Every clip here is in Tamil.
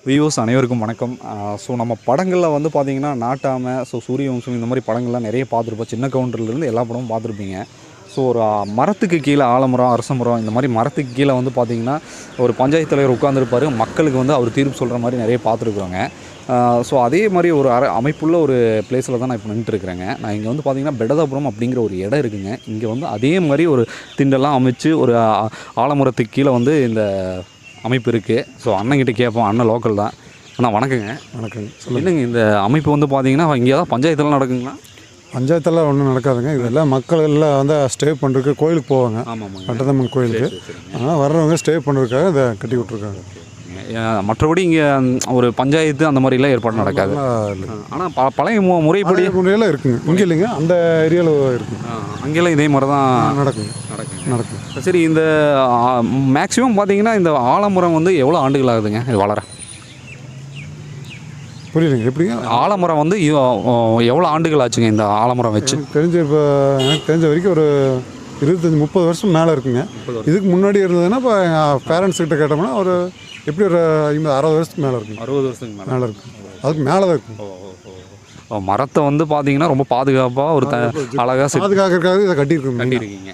வியூவர்ஸ் அனைவருக்கும் வணக்கம். ஸோ நம்ம படங்களில் வந்து பார்த்திங்கன்னா நாட்டாமை, சூரிய வம்சம் இந்த மாதிரி படங்கள்லாம் நிறைய பார்த்துருப்போம். சின்ன கவுண்டர்லேருந்து எல்லா படமும் பார்த்துருப்பீங்க. ஸோ ஒரு மரத்துக்கு கீழே ஆலமரம், அரச மரம் இந்த மாதிரி மரத்துக்கு கீழே வந்து பார்த்திங்கன்னா ஒரு பஞ்சாயத்து தலைவர் உட்காந்துருப்பார். மக்களுக்கு வந்து அவர் தீர்ப்பு சொல்கிற மாதிரி நிறைய பார்த்துருக்குறோங்க. ஸோ அதே மாதிரி ஒரு அமைப்புள்ள ஒரு பிளேஸில் தான் நான் இப்போ நின்றுட்டுருக்கிறேங்க. நான் இங்கே வந்து பார்த்திங்கன்னா பெடதாபுரம் அப்படிங்கிற ஒரு இடம் இருக்குதுங்க. இங்கே வந்து அதே மாதிரி ஒரு திண்டெல்லாம் அமைச்சு ஒரு ஆலமரத்துக்கு கீழே வந்து இந்த அமைப்பு இருக்குது. ஸோ அண்ணங்கிட்ட கேட்போம். அண்ணன் லோக்கல் தான். அண்ணா வணக்கங்க. வணக்கங்க. என்னங்க இந்த அமைப்பு வந்து பார்த்தீங்கன்னா இங்கே தான் பஞ்சாயத்தெல்லாம் நடக்குங்களா? பஞ்சாயத்தெல்லாம் ஒன்றும் நடக்காதுங்க. இதெல்லாம் மக்கள் எல்லாம் வந்து ஸ்டே பண்ணுறதுக்கு கோயிலுக்கு போவாங்க. ஆமாம், கட்டதம்மன் கோயிலுக்கு. ஆனால் வர்றவங்க ஸ்டே பண்ணுறதுக்காக இதை கட்டி விட்ருக்காங்க. மற்றபடி இங்கே ஒரு பஞ்சாயத்து அந்த மாதிரிலாம் ஏற்பாடு நடக்காது. ஆனால் பழைய முறைப்படி முறையெல்லாம் இருக்குங்க. இங்கே இல்லைங்க, அந்த ஏரியாவில் இருக்குங்க. அங்கெல்லாம் இதே மாதிரி தான் நடக்கும். சரி, இந்த மேக்ஸிமம் பார்த்தீங்கன்னா இந்த ஆலமரம் வந்து எவ்வளோ ஆண்டுகள் ஆகுதுங்க இது வளர? புரியலைங்க, எப்படிங்க? ஆலமரம் வந்து எவ்வளோ ஆண்டுகள் ஆச்சுங்க இந்த ஆலமரம் வச்சு? இப்போ எனக்கு தெரிஞ்ச வரைக்கும் ஒரு 25-30 வருஷம் மேலே இருக்குங்க. இதுக்கு முன்னாடி இருந்ததுன்னா இப்போ எங்கள் பேரண்ட்ஸ்கிட்ட கேட்டோம்னா ஒரு எப்படி ஒரு 50-60 வருஷத்துக்கு மேலே இருக்கும். 60 வருஷத்துக்கு மேலே இருக்கும். அதுக்கு மேலே தான் இருக்கும். மரத்தை வந்து பார்த்தீங்கன்னா ரொம்ப பாதுகாப்பாக ஒரு அழகாக பாதுகாக்கிறதுக்காக இதை கட்டியிருக்கீங்க.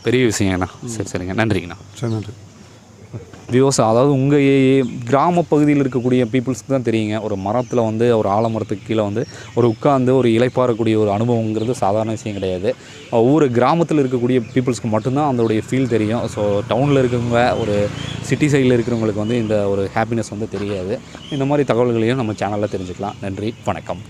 பெரிய விஷயங்கண்ணா. சரிங்க, நன்றிங்கண்ணா. சரி, நன்றி. விவசாயம், அதாவது உங்கள் கிராம பகுதியில் இருக்கக்கூடிய பீப்புள்ஸ்க்கு தான் தெரியுங்க. ஒரு மரத்தில் வந்து ஒரு ஆலமரத்துக்கு கீழே வந்து ஒரு உட்காந்து ஒரு இலைப்பாறக்கூடிய ஒரு அனுபவங்கிறது சாதாரண விஷயம் கிடையாது. ஒவ்வொரு கிராமத்தில் இருக்கக்கூடிய பீப்புள்ஸ்க்கு மட்டும்தான் அதோடைய ஃபீல் தெரியும். ஸோ டவுனில் இருக்கிறவங்க, ஒரு சிட்டி சைடில் இருக்கிறவங்களுக்கு வந்து இந்த ஒரு ஹாப்பினஸ் வந்து தெரியாது. இந்த மாதிரி தகவல்களையும் நம்ம சேனலில் தெரிஞ்சுக்கலாம். நன்றி, வணக்கம்.